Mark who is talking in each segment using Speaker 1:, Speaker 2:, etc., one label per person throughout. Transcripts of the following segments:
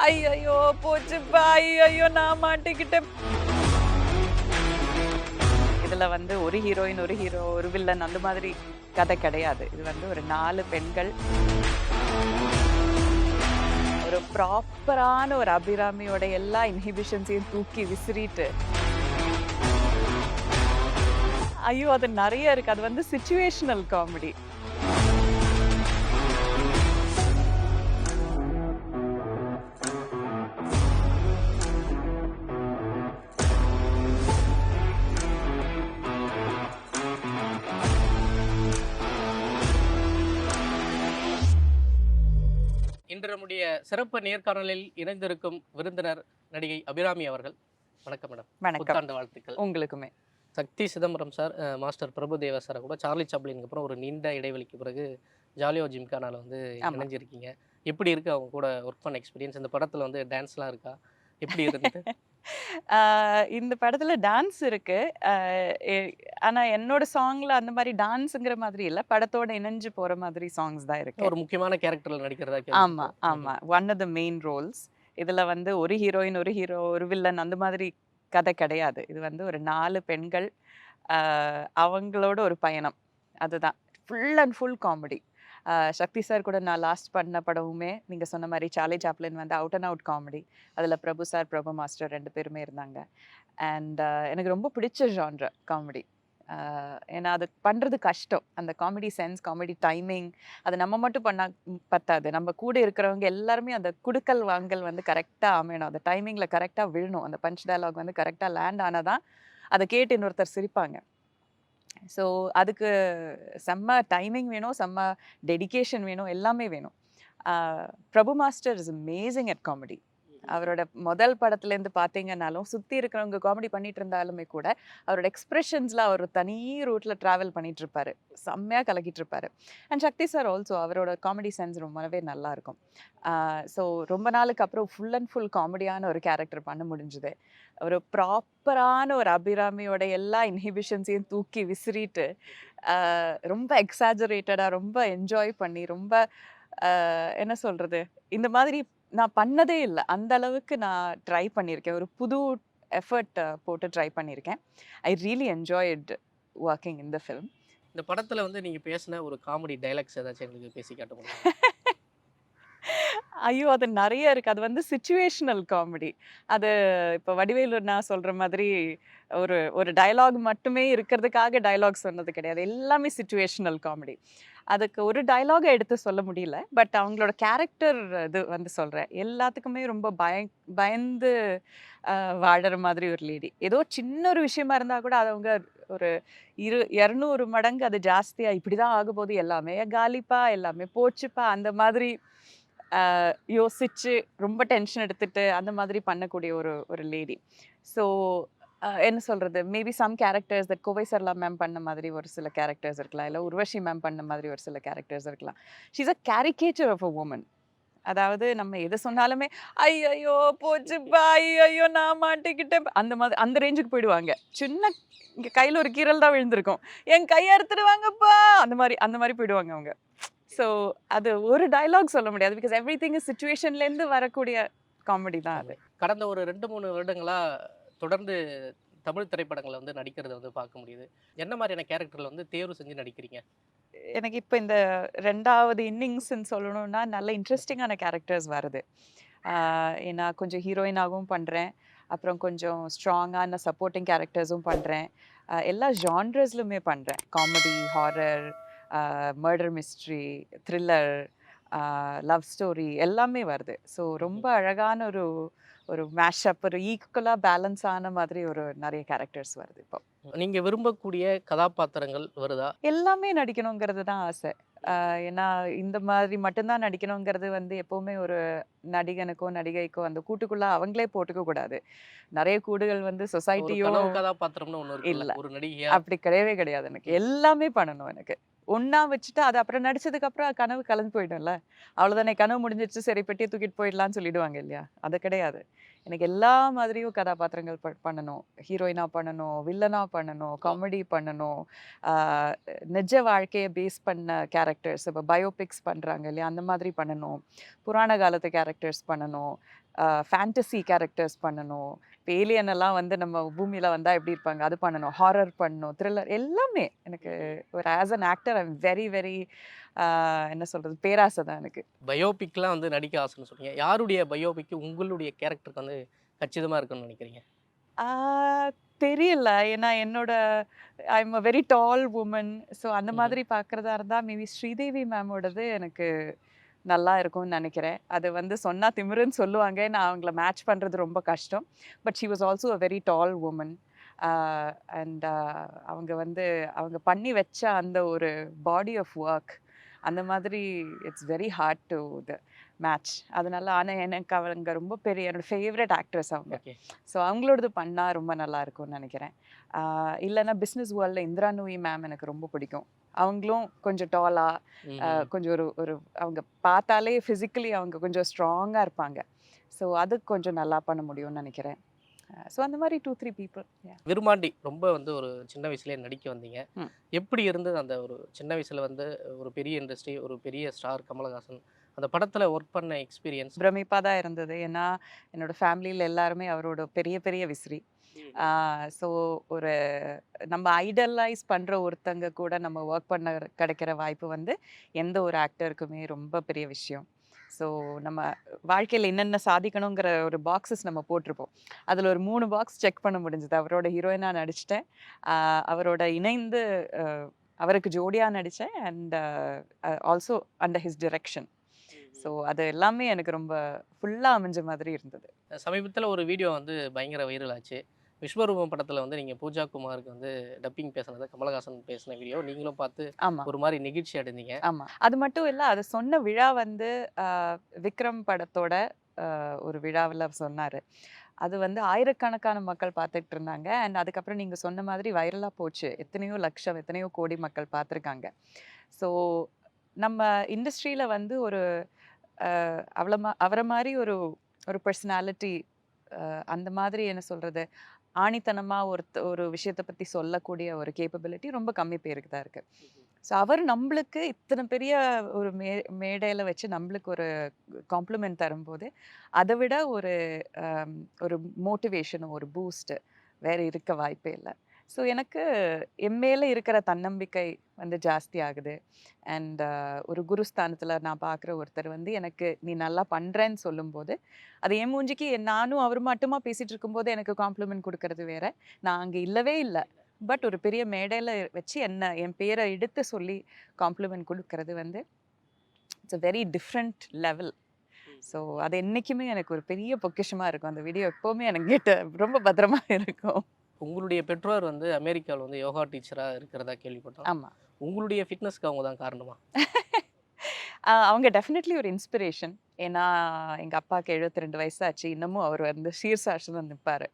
Speaker 1: ஐயையோ! போச்சுப்பா! ஐயையோ! நான் மாட்டிக்கிட்டேன். இதுல வந்து ஒரு ஹீரோயின், ஒரு ஹீரோ, ஒரு வில்லன் அந்த மாதிரி கதை கிடையாது. இது வந்து ஒரு 4 பெண்கள். ஒரு ப்ராப்பரான ஒரு அபிராமியோட எல்லா இன்ஹிபிஷன்ஸையும் தூக்கி விசிறிட்டு ஐயோ! அது நெறைய இருக்கு. அது வந்து சிச்சுவேஷனல் காமெடி.
Speaker 2: இன்று நம்முடைய சிறப்பு நேர்காணலில் இணைந்திருக்கும் விருந்தினர் நடிகை அபிராமி அவர்கள். வணக்கம் மேடம்.
Speaker 1: வணக்கம்.
Speaker 2: புத்தாண்டு வாழ்த்துக்கள்.
Speaker 1: உங்களுக்குமே.
Speaker 2: சக்தி சிதம்பரம் சார், மாஸ்டர் பிரபுதேவா சாரை கூட சார்லி சாப்ளினுக்கு அப்புறம் ஒரு நீண்ட இடைவெளிக்கு பிறகு ஜாலியோ ஜிம்கானால வந்து
Speaker 1: ஆமா.
Speaker 2: இணைஞ்சிருக்கீங்க. எப்படி இருக்கு அவங்க கூட ஒர்க் பண்ண எக்ஸ்பீரியன்ஸ்? இந்த படத்துல வந்து டான்ஸ்லாம் இருக்கா? எப்படி இருந்தது?
Speaker 1: ஆ இந்த படத்துல டான்ஸ் இருக்கு. அ எ ஆனா என்னோட சாங்ல அந்த மாரி டான்ஸ்ங்கிற மாதிரி இல்ல. படத்தோட இணைஞ்சு போற மாதிரி சாங்ஸ் தான் இருக்கு.
Speaker 2: ஒரு முக்கியமான கேரக்டர்ல நடிக்கிறதா
Speaker 1: ஆமா,
Speaker 2: கேள்விப்பட்டோம்.
Speaker 1: ஆமா. One of the main roles. இதுல வந்து ஒரு ஹீரோயின், ஒரு ஹீரோ, ஒரு வில்லன் அந்த மாதிரி கதை கிடையாது. இது வந்து ஒரு 4 பெண்கள். அ அவங்களோட ஒரு பயணம். அதுதான். Full and full comedy. Shakti sir கூட நான் லாஸ்ட் பண்ண படமுமே நீங்க சொன்ன மாரி சார்லி சாப்ளின் வந்து அவுட் அண்ட் அவுட் காமெடி. அதுல பிரபு சார், பிரபு மாஸ்டர் 2 பேருமே இருந்தாங்க. அண்ட் எனக்கு ரொம்ப பிடிச்ச ஜான்ர காமெடி. அ ஏன்னா அது பண்றது கஷ்டம். அந்த காமெடி சென்ஸ், காமெடி டைமிங் அது நம்ம மட்டும் பண்ணா பத்தாது. நம்ம கூட இருக்கிறவங்க எல்லாருமே அந்த குடுக்கல், வாங்கல் வந்து கரெக்ட்டா அமையணும். அந்த டைமிங்ல கரெக்ட்டா விழணும். அந்த பஞ்ச் டயலாக் வந்து கரெக்ட்டா லேண்ட் ஆனா தான், அத கேட்டு இன்னொருத்தர் சிரிப்பாங்க. ஸோ அதுக்கு செம்ம டைமிங் வேணும், செம்ம டெடிகேஷன் வேணும், எல்லாமே வேணும். ஆ Prabhu master is amazing at comedy. அவரோட முதல் படத்துலேருந்து பார்த்தீங்கன்னாலும், சுத்தி இருக்கிறவங்க காமெடி பண்ணிட்டு இருந்தாலுமே கூட, அவரோட எக்ஸ்பிரஷன்ஸ்ல அவர் தனி ரூட்ல டிராவல் பண்ணிட்டு இருப்பாரு. செம்மையா கலக்கிட்டு இருப்பாரு. அண்ட் சக்தி சார் ஆல்சோ அவரோட காமெடி சென்ஸ் ரொம்பவே நல்லா இருக்கும். ஸோ ரொம்ப நாளுக்கு அப்புறம் ஃபுல் அண்ட் ஃபுல் காமெடியான ஒரு கேரக்டர் பண்ண முடிஞ்சது. ஒரு ப்ராப்பரான ஒரு அபிராமியோட எல்லா இன்ஹிபிஷன்ஸையும் தூக்கி விசிறிட்டு, அ ரொம்ப எக்ஸாஜரேட்டடா ரொம்ப என்ஜாய் பண்ணி, ரொம்ப என்ன சொல்றது? இந்த மாதிரி நான் பண்ணதே இல்ல. அந்த அளவுக்கு நான் ட்ரை பண்ணியிருக்கேன். ஒரு புது எஃபர்ட் போட்டு ட்ரை பண்ணியிருக்கேன். I really enjoyed working in the film.
Speaker 2: இந்த படத்துல வந்து நீங்க பேசின ஒரு காமெடி டயலாக்ஸ் ஏதாச்சும் எங்களுக்கு பேசி காட்ட முடியுமா?
Speaker 1: ஐயோ! அது நெறைய இருக்கு. அது வந்து சிச்சுவேஷனல் காமெடி. அது இப்ப வடிவேலு நான் சொல்ற மாதிரி ஒரு ஒரு டயலாக் மட்டுமே இருக்கிறதுக்காக டயலாக் சொன்னது கிடையாது. எல்லாமே சிச்சுவேஷனல் காமெடி. அதுக்கு ஒரு டயலாக எடுத்து சொல்ல முடியல. பட் அவங்களோட கேரக்டர் இது வந்து சொல்றேன். எல்லாத்துக்குமே ரொம்ப பயந்து அ வாழற மாதிரி ஒரு லேடி. ஏதோ சின்ன ஒரு விஷயமா இருந்தா கூட அத அவங்க ஒரு 200 மடங்கு அது ஜாஸ்தியா இப்படிதான் ஆகப்போது எல்லாமே காலிப்பா, எல்லாமே போச்சுப்பா அந்த மாதிரி யோசிச்சு, ரொம்ப டென்ஷன் எடுத்துட்டு, அந்த மாதிரி பண்ணக்கூடிய ஒரு ஒரு லேடி. ஸோ என்ன சொல்றது? Maybe some characters that Kovai Sarala ma'am பண்ண மாதிரி ஒரு சில கேரக்டர்ஸ் இருக்கலாம். இல்ல உர்வஷி மேம் பண்ண மாதிரி ஒரு சில கேரக்டர்ஸ் இருக்கலாம். She is a caricature of a woman. அதாவது நம்ம எது சொன்னாலுமே, "ஐயய்யோ! போச்சுப்பா! ஐயய்யோ! நான் மாட்டிக்கிட்டேன்." அந்த மாதிரி அந்த ரேஞ்சுக்கு போயிடுவாங்க. சின்ன இங்க கையில ஒரு கீறல் தான் விழுந்திருக்கும். "என் கைய அறுத்துடுவாங்கப்பா!" அந்த மாரி போயிடுவாங்க அவங்க. ஸோ அது ஒரு டயலாக் சொல்ல முடியாது. பிகாஸ் எவ்ரிதிங் இஸ் சிச்சுவேஷன்லேருந்து வரக்கூடிய காமெடி தான் அது.
Speaker 2: காமெடி. கடந்த ஒரு 2, 3 வருடங்களா தொடர்ந்து தமிழ் திரைப்படங்கள்ல வந்து நடிக்கிறத வந்து பார்க்க முடியுது. என்ன மாரியான கேரக்டர்ல வந்து தேர்வு செஞ்சு நடிக்கிறீங்க?
Speaker 1: எனக்கு இப்ப இந்த 2வது இன்னிங்ஸ்ன்னு சொல்லணும்னா, நல்ல இன்ட்ரஸ்டிங்கான கேரக்டர்ஸ் வருது. ஆ ஏன்னா கொஞ்சம் ஹீரோயினாவும் பண்றேன். அப்புறம் கொஞ்சம் ஸ்ட்ராங்கான சப்போர்ட்டிங் கேரக்டர்ஸும் பண்றேன். எல்லா ஜான்ரஸ்லுமே பண்றேன். Comedy, horror, murder mystery, thriller, love story எல்லாமே வருது. ஸோ ரொம்ப
Speaker 2: ம்ஹ்ம்.
Speaker 1: அழகான ஒரு ஒரு மேஷப் ஒரு ஈக்குவலா பேலன்ஸ் ஆன மாதிரி ஒரு நெறைய கேரக்டர்ஸ் வருது இப்போ.
Speaker 2: நீங்க விரும்பக்கூடிய கதாபாத்திரங்கள் வருதா?
Speaker 1: எல்லாமே நடிக்கணுங்கிறது தான் ஆசை. ஏன்னா இந்த மாதிரி மட்டும் தான் நடிக்கணுங்கிறது வந்து எப்பவுமே ஒரு நடிகனுக்கோ, நடிகைக்கோ அந்த கூட்டுக்குள்ள அவங்களே போட்டுக்க கூடாது. நெறைய கூடுகள் வந்து
Speaker 2: ஒரு
Speaker 1: சொசைட்டியும்
Speaker 2: கனவு கதாபாத்திரம்னு ஒண்ணு இருக்குல்ல.
Speaker 1: இல்ல.
Speaker 2: ஒரு நடிகையா.
Speaker 1: அப்படி கிடையவே கிடையாது எனக்கு.
Speaker 2: ம்.
Speaker 1: எல்லாமே பண்ணணும் எனக்கு. ஒண்ணா வச்சுட்டு அது அப்புறம் நடிச்சதுக்கு அப்புறம் கனவு கலைஞ்சு போயிடும்ல. அவ்வளோதானே கனவு முடிஞ்சிருச்சு சரி பெட்டிய தூக்கிட்டு போயிடலாம்னு சொல்லிடுவாங்க இல்லையா? அது கிடையாது. எனக்கு எல்லா மாதிரியும் கதாபாத்திரங்கள் பண்ணணும். ஹீரோயினா பண்ணணும், வில்லனா பண்ணணும்,
Speaker 2: ஓ!
Speaker 1: காமெடி பண்ணணும். ஆ நிஜ வாழ்க்கைய பேஸ் பண்ண கேரக்டர்ஸ் இப்ப பயோபிக்ஸ் பண்றாங்க இல்லையா? அந்த மாதிரி பண்ணணும். புராண காலத்து கேரக்டர்ஸ் பண்ணணும். ஃபேண்டசி கேரக்டர்ஸ் பண்ணணும். இப்போ ஏலியன் எல்லாம் வந்து நம்ம பூமியில வந்தா எப்படி இருப்பாங்க? அது பண்ணணும். ஹாரர் பண்ணணும். த்ரில்லர் எல்லாமே எனக்கு ஒரு as an actor I am very very என்ன சொல்றது? பேராசை தான் எனக்கு.
Speaker 2: பயோபிக்லாம் வந்து நடிக்க ஆசைன்னு சொன்னீங்க. யாருடைய பயோபிக் உங்களுடைய கேரக்டருக்கு வந்து கச்சிதமா இருக்குன்னு நினைக்கிறீங்க?
Speaker 1: ஆ தெரியல. ஏன்னா என்னோட I am a very tall woman. So அந்த
Speaker 2: ம்ஹ்ம்.
Speaker 1: மாதிரி பார்க்கிறதா இருந்தா மேபி ஸ்ரீதேவி மேமோடது எனக்கு நல்லா இருக்கும்னு நெனைக்கிறேன். அது வந்து சொன்னா திமிருன்னு சொல்லுவாங்க. நான் அவங்கள மேட்ச் பண்றது ரொம்ப கஷ்டம். But she was also a very tall woman. Ah and அவங்க வந்து அவங்க பண்ணி வச்ச அந்த ஒரு பாடி ஆஃப் வொர்க் அந்த மாதிரி it's very hard to match. அதனால ஆனா எனக்கு அவங்க ரொம்ப பெரிய என்னோட ஃபேவரட் ஆக்ட்ரஸ் அவங்க.
Speaker 2: ஓகே.
Speaker 1: ஸோ அவங்களோடது பண்ணா ரொம்ப நல்லா இருக்கும்னு நெனைக்கிறேன். இல்லன்னா பிசினஸ் வேர்ல்ட்ல இந்திரா நூயி மேம் எனக்கு ரொம்ப பிடிக்கும். அவங்களும் கொஞ்சம் டாலா
Speaker 2: ம்ஹ்ம்.
Speaker 1: கொஞ்சம் ஒரு ஒரு அவங்க பார்த்தாலே ஃபிசிக்கலி அவங்க கொஞ்சம் ஸ்ட்ராங்கா இருப்பாங்க. ஸோ அது கொஞ்சம் நல்லா பண்ண முடியும்னு நெனைக்கிறேன். ஸோ அந்த மாரி 2, 3 பீப்பிள். யாஹ்!
Speaker 2: விருமாண்டி ரொம்ப வந்து ஒரு சின்ன வயசுலயே நடிக்க வந்தீங்க.
Speaker 1: ம்.
Speaker 2: எப்படி இருந்தது அந்த ஒரு சின்ன வயசுல வந்து ஒரு பெரிய இண்டஸ்ட்ரி, ஒரு பெரிய ஸ்டார் கமலஹாசன். அந்த படத்துல ஒர்க் பண்ண எக்ஸ்பீரியன்ஸ்.
Speaker 1: பிரமிப்பா தான் இருந்தது. ஏன்னா, என்னோட ஃபேமிலில எல்லாருமே அவரோட பெரிய பெரிய விசிறி. ஆ
Speaker 2: ம்ஹ்ம்.
Speaker 1: ஸோ ஒரு நம்ம ஐடலைஸ் பண்ற ஒருத்தங்க கூட நம்ம வொர்க் பண்ண கிடைக்கிற வாய்ப்பு வந்து எந்த ஒரு ஆக்டருக்குமே ரொம்ப பெரிய விஷயம். ஸோ நம்ம வாழ்க்கையில என்னென்ன சாதிக்கணுங்கிற ஒரு பாக்ஸஸ் நம்ம போட்டிருப்போம். அதில ஒரு 3 பாக்ஸ் செக் பண்ண முடிஞ்சது. அவரோட ஹீரோயினா நடிச்சுட்டேன். ஆ அவரோட இணைந்து அ அவருக்கு ஜோடியா நடிச்சேன். And also under his direction. So
Speaker 2: ம்ஹ்ம்.
Speaker 1: அது எல்லாமே எனக்கு ரொம்ப ஃபுல்லா அமைஞ்ச மாதிரி இருந்தது.
Speaker 2: சமீபத்துல ஒரு வீடியோ வந்து பயங்கர வைரல் ஆச்சு. விஸ்வரூபம் படத்துல வந்து நீங்க பூஜா குமாருக்கு வந்து டப்பிங் பேசுனத கமலஹாசன் பேசின வீடியோ நீங்களும் பார்த்து
Speaker 1: ஆமா.
Speaker 2: ஒரு மாரி நெகிழ்ச்சி அடைந்தீங்க.
Speaker 1: ஆமா. அது மட்டும் இல்ல, அத சொன்ன விழா வந்து அ விக்ரம் படத்தோட ஒரு விழாவுல சொன்னாரு. அது வந்து ஆயிரக்கணக்கான மக்கள் பார்த்துட்டு இருந்தாங்க. அண்ட் அதுக்கப்புறம் நீங்க சொன்ன மாதிரி வைரலா போச்சு. எத்தனையோ லட்சம், எத்தனையோ கோடி மக்கள் பார்த்துருக்காங்க. ஸோ நம்ம இண்டஸ்ட்ரியில வந்து ஒரு அவர மாரி ஒரு ஒரு பெர்சனாலிட்டி அந்த மாதிரி என்ன சொல்றது? ஆணித்தனமா ஒரு விஷயத்த பத்தி சொல்லக்கூடிய ஒரு கேப்பபிலிட்டி ரொம்ப கம்மி பேருக்கு தான் இருக்கு.
Speaker 2: ம்ஹ்ம்.
Speaker 1: ஸோ அவர் நம்பளுக்கு இத்தன பெரிய ஒரு மேடையில வச்சு நம்பளுக்கு ஒரு காம்ப்ளிமெண்ட் தரும்போது, அத விட ஒரு அம் ஒரு மோட்டிவேஷன், ஒரு பூஸ்ட் வேற இருக்க வாய்ப்பே இல்ல. ஸோ எனக்கு என் மேல இருக்கிற தன்னம்பிக்கை வந்து ஜாஸ்தி ஆகுது. அண்ட் ஒரு குருஸ்தானத்துல நான் பார்க்குற ஒருத்தர் வந்து எனக்கு நீ நல்லா பண்றேன்னு சொல்லும்போது, அது என் மூஞ்சிக்கு நானும் அவரும் மட்டுமா பேசிட்டு இருக்கும்போது எனக்கு காம்ப்ளிமெண்ட் குடுக்கறது வேற. நான் அங்க இல்லவே இல்ல. பட் ஒரு பெரிய மேடையில வச்சு என் பேர எடுத்து சொல்லி காம்ப்ளிமெண்ட் குடுக்கறது வந்து it's a very different level. So
Speaker 2: ம்ஹ்ம்.
Speaker 1: அது என்னைக்குமே எனக்கு ஒரு பெரிய பொக்கிஷமா இருக்கும். அந்த வீடியோ எப்பவுமே என்கிட்ட ரொம்ப பத்திரமா இருக்கும்.
Speaker 2: உங்களுடைய பெற்றோர் வந்து அமெரிக்கால வந்து யோகா டீச்சரா இருக்கிறதா கேள்விப்பட்டோம்.
Speaker 1: ஆமா.
Speaker 2: உங்களுடைய ஃபிட்னஸ்க்கு அவங்க தான் காரணமா?
Speaker 1: அவங்க டெஃபினெட்லி ஒரு இன்ஸ்பிரேஷன். ஏன்னா, எங்க அப்பாக்கு 72 வயசாச்சு. இன்னமும் அவர் வந்து சீர்சாஷமா நிப்பாரு.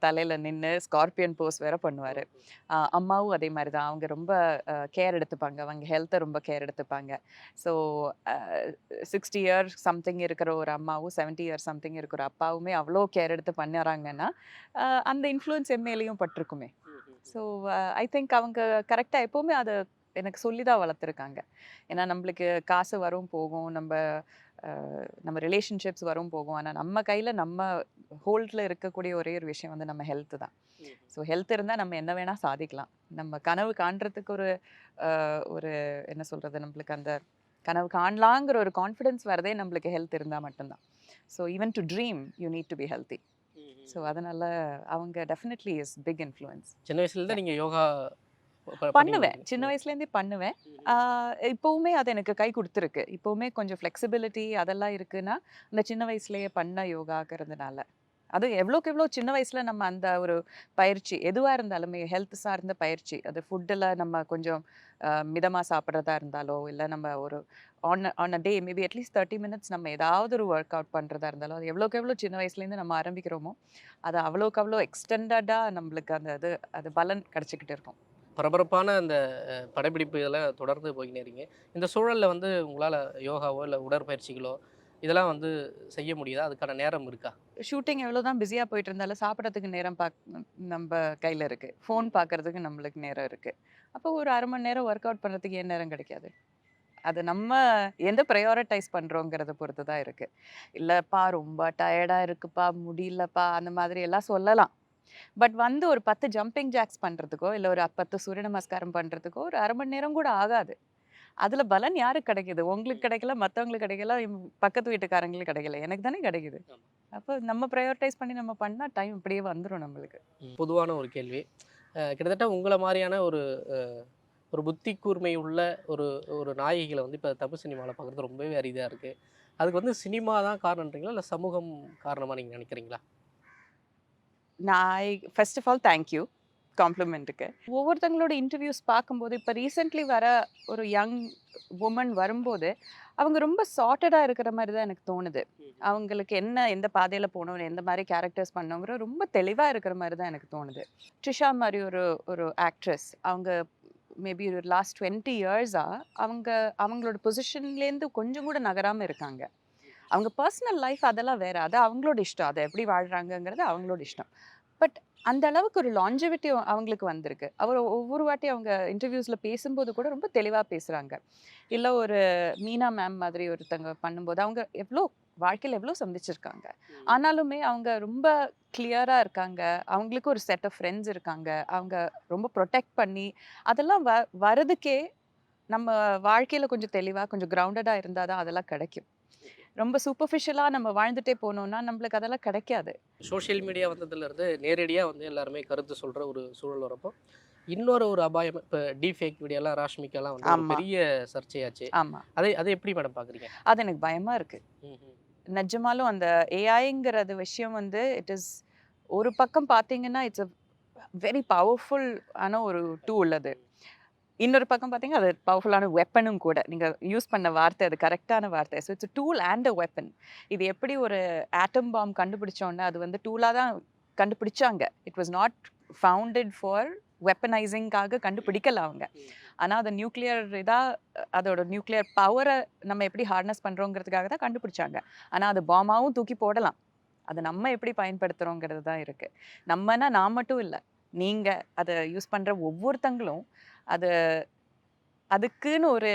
Speaker 1: தலையில நின்னு ஸ்கார்பியன் போஸ் வேற பண்ணுவாரு.
Speaker 2: ஓஹோ!
Speaker 1: அம்மாவும் அதே மாரி தான். அவங்க ரொம்ப கேர் எடுத்துப்பாங்க. அவங்க ஹெல்த்த ரொம்ப கேர் எடுத்துப்பாங்க. ஸோ அ 60 இயர்ஸ் சம்திங் இருக்கிற ஒரு அம்மாவும், 70 இயர்ஸ் சம்திங் இருக்கிற அப்பாவுமே அவ்ளோ கேர் எடுத்து பண்ணறாங்கன்னா, அந்த இன்ஃப்ளூயன்ஸ் என் மேலயும் பட்டிருக்குமே.
Speaker 2: ம்ஹ்ஹ்ம்.
Speaker 1: ஸோ ஐ திங்க் அவங்க கரெக்ட்டா எப்பவுமே அத எனக்கு சொல்லி தான் வளர்த்துருக்காங்க. ஏன்னா நம்மளுக்கு காசு வரும், போகும். நம்ம ரிலேஷன்ஷிப்ஸ் வரும், போகும். ஆனா நம்ம கையில நம்ம ஹோல்ட்ல இருக்கக்கூடிய ஒரே ஒரு விஷயம் வந்து நம்ம ஹெல்த் தான்.
Speaker 2: ம்ஹ்ம்.
Speaker 1: ஸோ ஹெல்த் இருந்தா நம்ம என்ன வேணா சாதிக்கலாம். நம்ம கனவு காண்றதுக்கு ஒரு என்ன சொல்றது? நம்மளுக்கு அந்த கனவு காணலாங்கிற ஒரு கான்ஃபிடன்ஸ் வரதே நம்மளுக்கு ஹெல்த் இருந்தா மட்டும் தான். So even to dream you need to be healthy. So
Speaker 2: hmm.
Speaker 1: அதனால அவங்க டெஃபினெட்லி இஸ் பிக் இன்ஃப்ளூயன்ஸ்.
Speaker 2: சின்ன வயசுலருந்து நீங்க யோகா பண்ணிட்டு
Speaker 1: பண்ணுவேன்.
Speaker 2: இருக்கீங்க.
Speaker 1: சின்ன
Speaker 2: ம்.
Speaker 1: வயசுலேருந்தே பண்ணுவேன். ஆ
Speaker 2: ம்ஹ்ம்.
Speaker 1: இப்பவுமே அது எனக்கு கை குடுத்துருக்கு. இப்பவுமே கொஞ்சம் ஃப்ளெக்சிபிலிட்டி அதெல்லாம் இருக்குன்னா, அந்த சின்ன வயசுலயே பண்ண யோகாங்கிறதுனால. அதுவும் எவ்வளோக்கு எவ்வளோ சின்ன வயசுல நம்ம அந்த ஒரு பயிற்சி, எதுவா இருந்தாலுமே ஹெல்த் சார்ந்த பயிற்சி, அது ஃபுட்டுல நம்ம கொஞ்சம் மிதமா சாப்பிடுறதா இருந்தாலோ, இல்ல நம்ம ஒரு on a day maybe at least 30 minutes நம்ம ஏதாவது ஒரு ஒர்க் அவுட் பண்றதா இருந்தாலும், அது எவ்வளோக்கு எவ்வளோ சின்ன வயசுலேருந்து நம்ம ஆரம்பிக்கிறோமோ, அது அவ்வளோக்கு அவ்வளோ எக்ஸ்டெண்டடா நம்மளுக்கு அது பலன் கிடைச்சுக்கிட்டு இருக்கும்.
Speaker 2: பரபரப்பான அந்த படப்பிடிப்பு இதெல்லாம் தொடர்ந்து போய்க்கினே இருக்கீங்க. இந்த சூழல்ல வந்து உங்களால யோகாவோ, இல்ல உடற்பயிற்சிகளோ இதெல்லாம் வந்து செய்ய முடியுதா? அதுக்கான நேரம் இருக்கா?
Speaker 1: ஷூட்டிங் எவ்வளோதான் பிஸியா போயிட்டு இருந்தாலும், சாப்பிடறதுக்கு நேரம் நம்ப கையில இருக்கு. ஃபோன்
Speaker 2: ம்.
Speaker 1: பார்க்கறதுக்கு நம்மளுக்கு நேரம் இருக்கு. அப்போ ஒரு 1/2 மணி நேரம் ஒர்க் அவுட் பண்றதுக்கு ஏன் நேரம் கிடைக்காது? அது நம்ம எந்த ப்ரையாரிட்டைஸ் பண்றோங்கிறத பொறுத்து தான் இருக்கு. இல்லப்பா ரொம்ப டயர்டா இருக்குப்பா, முடியலப்பா அந்த மாதிரி எல்லாம் சொல்லலாம். பட் வந்து ஒரு 10 ஜம்பிங் ஜாக்ஸ் பண்றதுக்கோ, இல்ல ஒரு 10 சூரிய நமஸ்காரம் பண்றதுக்கோ ஒரு 1/2 மணி நேரம் கூட ஆகாது. அதுல பலன் யாருக்கு கிடைக்குது? உங்களுக்கு கிடைக்கல, மத்தவங்களுக்கு கிடைக்கல, பக்கத்து வீட்டுக்காரங்களுக்கு கிடைக்கல. எனக்கு தானே கிடைக்குது.
Speaker 2: ஆமா.
Speaker 1: அப்போ நம்ம பிரையாரிடைஸ் பண்ணி நம்ம பண்ணா டைம் இப்படியே வந்துரும் நம்மளுக்கு.
Speaker 2: பொதுவான ஒரு கேள்வி. கிட்டத்தட்ட உங்கள மாரியான ஒரு அ ஒரு புத்தி கூர்மை உள்ள ஒரு ஒரு நாயகிகள வந்து இப்ப தமிழ் சினிமால பார்க்குறது ரொம்பவே அரிதா இருக்கு. அதுக்கு வந்து சினிமா தான் காரணம்ன்றீங்களா? இல்ல சமூகம் காரணமா நீங்க நினைக்கிறீங்களா?
Speaker 1: நான் first of all thank you காம்ப்ளிமெண்ட்டுக்கு. ஒவ்வொருத்தங்களோட இன்டர்வியூஸ் பார்க்கும்போது, இப்ப ரீசென்ட்லி வர ஒரு யங் வுமன் வரும்போது, அவங்க ரொம்ப சார்ட்டடா இருக்கிற மாரி தான் எனக்கு தோணுது. அவங்களுக்கு என்ன எந்த பாதையில போணும், எந்த மாரி கேரக்டர்ஸ் பண்ணணுங்கிற ரொம்ப தெளிவா இருக்கிற மாரி தான் எனக்கு தோணுது. ட்ரிஷா மாரி ஒரு ஒரு ஆக்ட்ரஸ். அவங்க மேபி ஒரு லாஸ்ட் 20 இயர்ஸா அவங்க அவங்களோட பொசிஷன்லேருந்து கொஞ்சம் கூட நகராம இருக்காங்க. அவங்க பர்சனல் லைஃப் அதெல்லாம் வேற. அது அவங்களோட இஷ்டம். அத எப்படி வாழ்றாங்கங்கிறது அவங்களோட இஷ்டம். பட் அந்த அளவுக்கு ஒரு லான்ஜெவிட்டி அவங்களுக்கு வந்திருக்கு. அவர் ஒவ்வொரு வாட்டி அவங்க இன்டர்வியூஸ்ல பேசும்போது கூட ரொம்ப தெளிவா பேசுறாங்க. இல்ல ஒரு மீனா மேம் மாதிரி ஒருத்தங்க பண்ணும்போது, அவங்க வாழ்க்கையில எவ்ளோ சந்திச்சிருக்காங்க. ஆனாலுமே அவங்க ரொம்ப கிளியரா இருக்காங்க. அவங்களுக்கு ஒரு செட் ஆஃப் ஃப்ரெண்ட்ஸ் இருக்காங்க. அவங்க ரொம்ப புரொடெக்ட் பண்ணி அதெல்லாம் வரதுக்கே நம்ம வாழ்க்கையில கொஞ்சம் தெளிவா, கொஞ்சம் கிரவுண்டடா இருந்தா தான் அதெல்லாம் கிடைக்கும். ரொம்ப சூப்பர்ஃபிஷியலா நம்ம வாழ்ந்துட்டே போனோம்னா, நம்மளுக்கு அதெல்லாம் கிடைக்காது.
Speaker 2: சோஷியல் மீடியா வந்ததுலேருந்து நேரடியா வந்து எல்லாருமே கருத்து சொல்ற ஒரு சூழல் வரப்போ, இன்னொரு ஒரு அபாயம் இப்ப டீஃபேக் வீடியோலாம் ராஷ்மிகாலாம் வந்து ஒரு
Speaker 1: ஆமா,
Speaker 2: பெரிய சர்ச்சையாச்சு.
Speaker 1: ஆமா.
Speaker 2: அதை அதை எப்படி மேடம் பார்க்குறீங்க?
Speaker 1: அது எனக்கு பயமா இருக்கு.
Speaker 2: ம்ஹ்ம்.
Speaker 1: நிஜமாலும் அந்த ஏஐங்கிறது விஷயம் வந்து இட் இஸ் ஒரு பக்கம் பார்த்தீங்கன்னா, இட்ஸ் வெரி பவர்ஃபுல் ஆன ஒரு டூல் அது. இன்னொரு பக்கம் பார்த்தீங்கன்னா, அது பவர்ஃபுல்லான வெப்பனும் கூட. நீங்க யூஸ் பண்ண வார்த்தை அது கரெக்ட்டான வார்த்தை. So it's a tool and a weapon. இது எப்படி ஒரு ஆட்டம் பாம் கண்டுபிடிச்சோம்னா, அது வந்து டூலா தான் கண்டுபிடிச்சாங்க. It was not founded for வெப்பனைசிங்காக கண்டுபிடிக்கல அவங்க. ஆனா, அத அதோட நியூக்ளியர் பவர நம்ம எப்படி ஹார்னஸ் பண்றோங்கிறதுக்காக தான் கண்டுபிடிச்சாங்க. ஆனா, அது பாமாவும் தூக்கி போடலாம். அத நம்ம எப்படி பயன்படுத்துறோங்கிறது தான் இருக்கு. நம்மனா நான் மட்டும் இல்ல. நீங்க அத யூஸ் பண்ற ஒவ்வொருத்தங்களும் அது அதுக்குன்னு ஒரு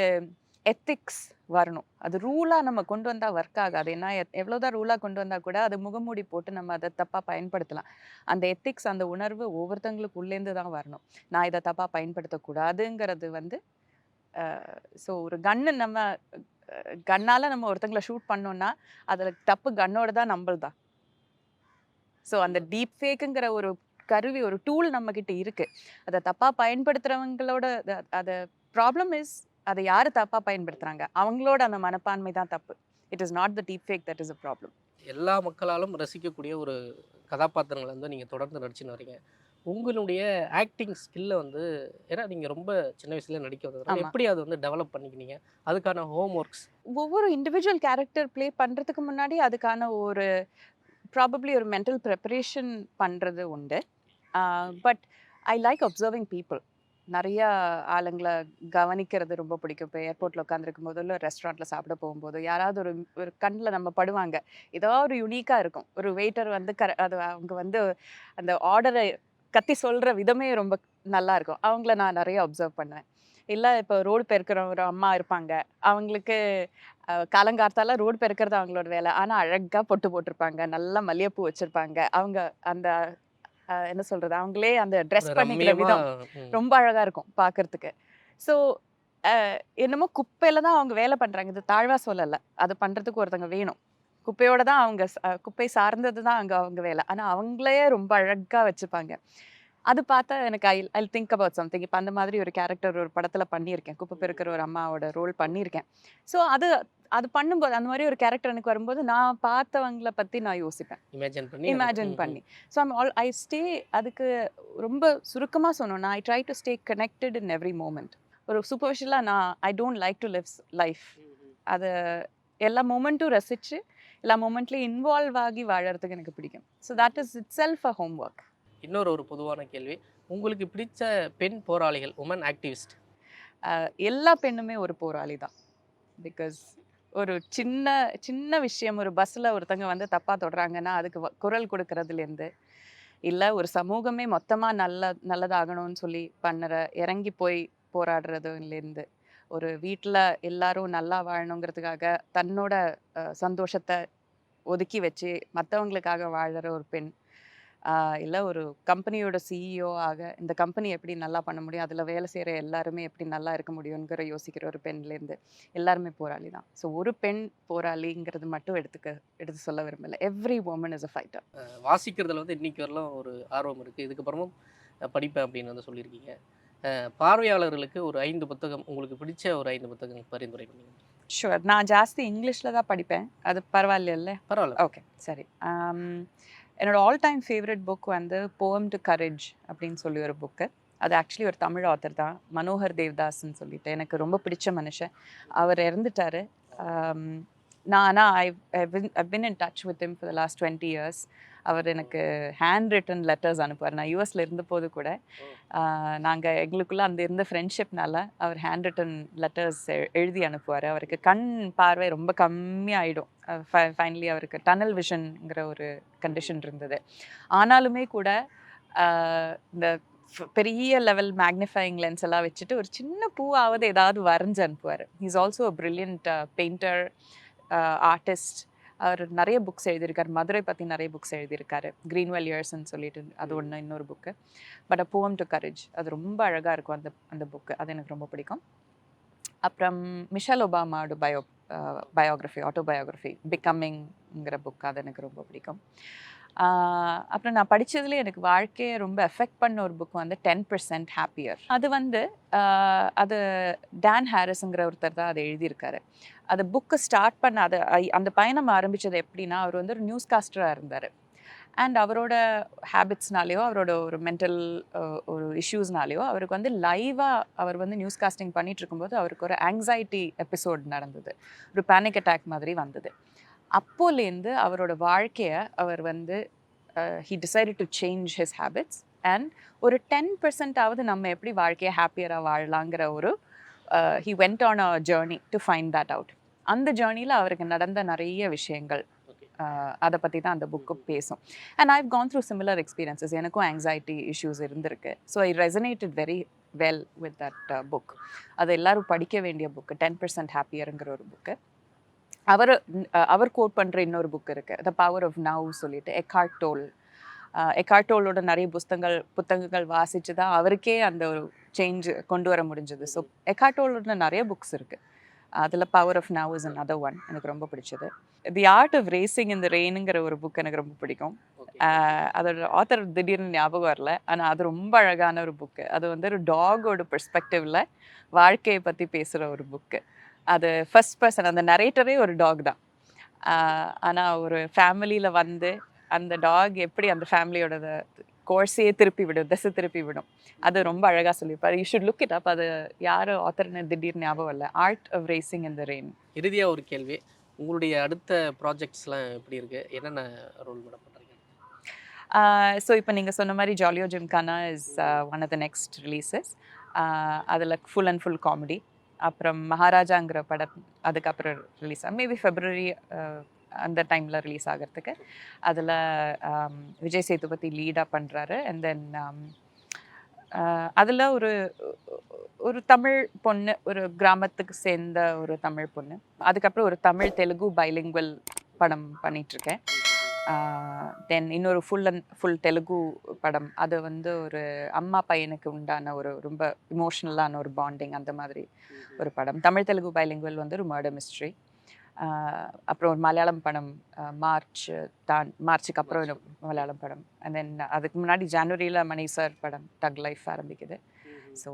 Speaker 1: எத்திக்ஸ் வரணும். அது ரூலா நம்ம கொண்டு வந்தா ஒர்க் ஆகாது. ஏன்னா எவ்வளோதான் ரூலா கொண்டு வந்தா கூட அது முகமூடி போட்டு நம்ம அத தப்பா பயன்படுத்தலாம். அந்த எத்திக்ஸ் அந்த உணர்வு ஒவ்வொருத்தங்களுக்கு உள்ளேருந்து தான் வரணும். நான் இத தப்பா பயன்படுத்தக்கூடாதுங்கிறது வந்து ஒரு கன்னால நம்ம ஒருத்தங்கள ஷூட் பண்ணோம்னா, அதுல தப்பு கன்னோட தான் நம்பள்தான். அந்த டீப் ஃபேக்குங்கிற ஒரு கருவி, ஒரு டூல் நம்மகிட்ட இருக்கு. அத தப்பா பயன்படுத்துறவங்களோட அத ப்ராப்ளம் இஸ் அத யாரு தப்பா பயன்படுத்துறாங்க? அவங்களோட அந்த மனப்பான்மை தான் தப்பு. It is not the deep fake that is a problem.
Speaker 2: எல்லா மக்களாலும் ரசிக்கக்கூடிய ஒரு கதாபாத்திரங்கள வந்து நீங்க தொடர்ந்து நடிச்சுன்னு வரீங்க. உங்களுடைய ஆக்டிங் ஸ்கில்ல வந்து ஏன்னா நீங்க ரொம்ப சின்ன வயசுலயே நடிக்க வந்ததுனால,
Speaker 1: ஆமா.
Speaker 2: எப்படி அத வந்து டெவலப் பண்ணிக்கினீங்க? அதுக்கான ஹோம் ஒர்க்ஸ்
Speaker 1: ஒவ்வொரு இண்டிவிஜுவல் கேரக்டர் ப்ளே பண்றதுக்கு முன்னாடி அதுக்கான ஒரு ப்ராபப்ளி ஒரு மென்டல் ப்ரிப்பரேஷன் பண்றது உண்டு. But I like observing people. நெறைய ஆளுங்கள கவனிக்கிறது ரொம்ப பிடிக்கும். இப்ப ஏர்போர்ட்ல உட்காந்துருக்கும்போதோ, இல்ல ரெஸ்டாரண்ட்ல சாப்பிட போகும்போதோ, யாராவது ஒரு ஒரு கண்ல நம்ம படுவாங்க. ஏதோ ஒரு யூனிக்கா இருக்கும். ஒரு வெயிட்டர் வந்து அவங்க வந்து அந்த ஆர்டர கத்தி சொல்ற விதமே ரொம்ப நல்லா இருக்கும். அவங்கள நான் நெறைய அப்சர்வ் பண்ணுவேன். இல்ல இப்ப ரோடு பெருக்குற ஒரு அம்மா இருப்பாங்க. அவங்களுக்கு காலங்காத்தால ரோடு பெருக்குறது அவங்களோட வேல. ஆனா அழகா பொட்டு போட்டிருப்பாங்க. நல்லா மல்லிகைப்பூ வச்சிருப்பாங்க. அவங்க அந்த என்ன சொல்றது? அவங்களே அந்த
Speaker 2: ஒரு
Speaker 1: ட்ரெஸ் பண்ணிக்கிற
Speaker 2: ரம்மியமா
Speaker 1: விதம்
Speaker 2: ம்.
Speaker 1: ரொம்ப அழகா இருக்கும் பார்க்கறதுக்கு. ஸோ, அ என்னமோ குப்பையில தான் அவங்க வேலை பண்றாங்க. இது தாழ்வா சொல்லல. அது பண்றதுக்கு ஒருத்தங்க வேணும். குப்பையோட தான் அவங்க குப்பை சார்ந்தது தான் அங்க அவங்க வேலை. ஆனா அவங்களே ரொம்ப அழகா வச்சுப்பாங்க. அது பார்த்தா எனக்கு ஐல் திங்க் அபவுட் சம்திங். இப்ப அந்த மாதிரி ஒரு கேரக்டர் ஒரு படத்துல பண்ணியிருக்கேன். குப்பை பெருக்கிற ஒரு அம்மாவோட ரோல் பண்ணியிருக்கேன். ஸோ அது அது பண்ணும்போது அந்த மாரி ஒரு கேரக்டர் எனக்கு வரும்போது, நான் பார்த்தவங்கள பத்தி நான் யோசிப்பேன்.
Speaker 2: இமேஜின் பண்ணி அதுக்கு
Speaker 1: இமேஜின்
Speaker 2: ம்ஹ்ம்.
Speaker 1: பண்ணி. So I'm all I stay அதுக்கு ரொம்ப சுருக்கமா சொல்லணும்னா, I try to stay connected in every moment. ஒரு சூப்பர்ஃபிஷியலா I don't like to live life.
Speaker 2: ம்ஹ்ம்.
Speaker 1: அத எல்லா மொமெண்ட்டும் ரசிச்சு, எல்லா மொமெண்ட்லயும் இன்வால்வ் ஆகி வாழறதுக்கு எனக்கு பிடிக்கும். So that is itself a home work.
Speaker 2: இன்னொரு ஒரு பொதுவான கேள்வி. உங்களுக்கு பிடிச்ச பெண் போராளிகள், வுமன் ஆக்டிவிஸ்ட்.
Speaker 1: எல்லா பெண்ணுமே ஒரு போராளி தான். பிகாஸ் ஒரு சின்ன சின்ன விஷயம் ஒரு பஸ்ல ஒருத்தங்க வந்து தப்பா தொடுறாங்கன்னா, அதுக்கு குரல் கொடுக்கறதுலேருந்து, இல்ல ஒரு சமூகமே மொத்தமா நல்லதாகணும்னு சொல்லி இறங்கி போய் போராடுறதுலேருந்து, ஒரு வீட்டில் எல்லாரும் நல்லா வாழணுங்கிறதுக்காக தன்னோட சந்தோஷத்தை ஒதுக்கி வச்சு மற்றவங்களுக்காக வாழற ஒரு பெண், இல்லை ஒரு கம்பெனியோட சிஇஓ ஆக இந்த கம்பெனி எப்படி நல்லா பண்ண முடியும், அதில் வேலை செய்கிற எல்லாருமே எப்படி நல்லா இருக்க முடியுங்கிற யோசிக்கிற ஒரு பெண்லேருந்து எல்லாருமே போராளி தான். ஸோ ஒரு பெண் போராளிங்கிறது மட்டும் எடுத்து சொல்ல விரும்பல. Every woman is a fighter.
Speaker 2: வாசிக்கிறதுல வந்து இன்னைக்கு வரலாம் ஒரு ஆர்வம் இருக்குது, இதுக்கப்புறமும் படிப்பேன் அப்படின்னு வந்து சொல்லியிருக்கீங்க. பார்வையாளர்களுக்கு ஒரு 5 புத்தகம், உங்களுக்கு பிடிச்ச ஒரு 5 புத்தகம் பரிந்துரை பண்ணுங்க.
Speaker 1: ஷுவர். நான் ஜாஸ்தி இங்கிலீஷில் தான் படிப்பேன். அது பரவாயில்லைல்ல?
Speaker 2: பரவாயில்ல.
Speaker 1: ஓகே, சரி. என்னோட ஆல் டைம் ஃபேவரட் புக் வந்து போயம் டு கரேஜ் அப்படின்னு சொல்லி ஒரு புக்கு. அது ஆக்சுவலி ஒரு தமிழ் ஆத்தர் தான், மனோகர் தேவ்தாஸ்ன்னு சொல்லிட்டு. எனக்கு ரொம்ப பிடிச்ச மனுஷன். அவர் இறந்துட்டாரு. நான் ஆனால் I've been in touch with him for the last 20 years. அவர் எனக்கு ஹேண்ட் ரிட்டன் லெட்டர்ஸ் அனுப்புவார். நான் யூஎஸில் இருந்தபோது கூட நாங்கள் எங்களுக்குள்ளே அந்த இருந்த ஃப்ரெண்ட்ஷிப்னால அவர் ஹேண்ட் ரிட்டன் லெட்டர்ஸ் எழுதி அனுப்புவார். அவருக்கு கண் பார்வை ரொம்ப கம்மியாயிடும். ஃபைனலி அவருக்கு டனல் விஷன்ங்கிற ஒரு கண்டிஷன் இருந்தது. ஆனாலுமே கூட இந்த பெரிய லெவல் மேக்னிஃபையிங் லென்ஸ் எல்லாம் வச்சுட்டு ஒரு சின்ன பூவாவது ஏதாவது வரைஞ்சு அனுப்புவார். Is also a brilliant painter, artist. அவர் நிறைய புக்ஸ் எழுதியிருக்காரு. மதுரை பற்றி நிறைய புக்ஸ் எழுதியிருக்காரு. கிரீன்வெல் இயர்ஸ்ன்னு சொல்லிட்டு அது ஒன்று, இன்னொரு book. But a poem to courage அது ரொம்ப அழகாக இருக்கும். அந்த புக்கு அது எனக்கு ரொம்ப பிடிக்கும். அப்புறம் மிஷேல் ஒபாமாவோட பயோகிராஃபி, ஆட்டோபயோகிராஃபி பிகமிங்கிற புக், அது எனக்கு ரொம்ப பிடிக்கும். அப்புறம் நான் படித்ததுலேயே எனக்கு வாழ்க்கையை ரொம்ப எஃபெக்ட் பண்ண ஒரு புக் வந்து 10% ஹாப்பியர். அது வந்து அது டான் ஹாரிஸுங்கிற ஒருத்தர் தான் அதை எழுதியிருக்காரு. அது புக்கு ஸ்டார்ட் பண்ண அந்த பயணம் ஆரம்பித்தது எப்படின்னா, அவர் வந்து ஒரு நியூஸ் காஸ்டராக இருந்தார். அண்ட் அவரோட ஹேபிட்ஸ்னாலேயோ அவரோட ஒரு மென்டல் ஒரு இஷ்யூஸ்னாலேயோ அவருக்கு வந்து லைவாக அவர் வந்து நியூஸ் காஸ்டிங் பண்ணிட்டு இருக்கும்போது அவருக்கு ஒரு ஆங்ஸைட்டி எபிசோட் நடந்தது. ஒரு பேனிக் அட்டாக் மாதிரி வந்தது. அப்போலேருந்து அவரோட வாழ்க்கையை அவர் வந்து he decided to change his habits and ஒரு 10% நம்ம எப்படி வாழ்க்கையை ஹாப்பியராக வாழலாங்கிற ஒரு he went on a journey to find that out. அந்த ஜேர்னியில் அவருக்கு நடந்த நிறைய விஷயங்கள், அதை பற்றி தான் அந்த புக்கு பேசும். And I've gone through similar experiences. எனக்கும் ஆங்ஸைட்டி இஷ்யூஸ் இருந்திருக்கு. So I resonated very well with that book. அது எல்லாரும் படிக்க வேண்டிய புக்கு, 10% ஹாப்பியருங்கிற ஒரு புக்கு. அவர் கோட் பண்ணுற இன்னொரு புக் இருக்குது, த பவர் ஆஃப் நவ் சொல்லிட்டு, எக்கார்ட் டோல். எக்கார்ட் டோலோட நிறைய புத்தகங்கள் வாசித்து தான் அவருக்கே அந்த ஒரு சேஞ்ச் கொண்டு வர முடிஞ்சது. ஸோ எக்கார்ட் டோலோட நிறைய புக்ஸ் இருக்குது. அதில் Power of Now is another one எனக்கு ரொம்ப பிடிச்சது. The art of racing in the ரெயினுங்கிற ஒரு புக் எனக்கு ரொம்ப பிடிக்கும். அதோட ஆத்தர் திடீர்னு ஞாபகம் வரல, ஆனால் அது ரொம்ப அழகான ஒரு புக்கு. அது வந்து ஒரு டாகோட பெர்ஸ்பெக்டிவில் வாழ்க்கையை பற்றி பேசுகிற ஒரு புக்கு. அது ஃபர்ஸ்ட் பர்சன், அந்த நரேட்டரே ஒரு டாக் தான். ஆனால் ஒரு ஃபேமிலியில் வந்து அந்த டாக் எப்படி அந்த ஃபேமிலியோட கோர்ஸையே திருப்பி விடும், திசை திருப்பி விடும். அது ரொம்ப அழகாக சொல்லியிருப்பார். You should look it up. அது யார் ஆத்தர்னு திடீர்னு ஞாபகம் இல்லை. Art of racing in the Rain.
Speaker 2: இறுதியாக ஒரு கேள்வி, உங்களுடைய அடுத்த ப்ராஜெக்ட்ஸ்லாம் எப்படி இருக்குது, என்னென்ன ரோல் பண்ண பண்ணுறீங்க?
Speaker 1: ஸோ இப்போ நீங்கள் சொன்ன மாதிரி Jolly O Gymkhana is one of the next releases. அதில் ஃபுல் அண்ட் ஃபுல் காமெடி. அப்புறம் மகாராஜாங்கிற படம் அதுக்கப்புறம் ரிலீஸ் ஆகும். மேபி ஃபெப்ரவரி அந்த டைமில் ரிலீஸ் ஆகிறதுக்கு. அதில் விஜய் சேதுபதி லீடாக பண்ணுறாரு. அண்ட் தென் அதில் ஒரு தமிழ் பொண்ணு, ஒரு கிராமத்துக்கு சேர்ந்த ஒரு தமிழ் பொண்ணு. அதுக்கப்புறம் ஒரு தமிழ் தெலுங்கு பைலிங்குவல் படம் பண்ணிகிட்ருக்கேன். தென் இன்னொரு ஃபுல் தெலுங்கு படம். அது வந்து ஒரு அம்மா பையனுக்கு உண்டான ஒரு ரொம்ப இமோஷ்னலான ஒரு பாண்டிங், அந்த மாதிரி ஒரு படம். தமிழ் தெலுங்கு பைலிங்குவல் வந்து ஒரு மர்டர் மிஸ்ட்ரி. அப்புறம் ஒரு மலையாளம் படம், மார்ச்சுக்கு அப்புறம் ஒரு மலையாளம் படம். அண்ட் தென் அதுக்கு முன்னாடி ஜனவரியில் மணி சார் படம் டக் லைஃப் ஆரம்பிக்குது. ஸோ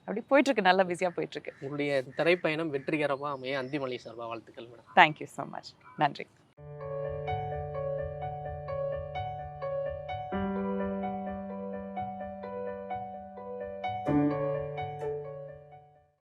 Speaker 1: அப்படி போயிட்டுருக்கு, நல்லா பிஸியாக போயிட்டுருக்கு.
Speaker 2: உங்களுடைய திரைப்பயணம் வெற்றிகரமாக அமைய அந்திமலை சார்பாக வாழ்த்துக்கள் மேடம்.
Speaker 1: Thank you so much. நன்றி.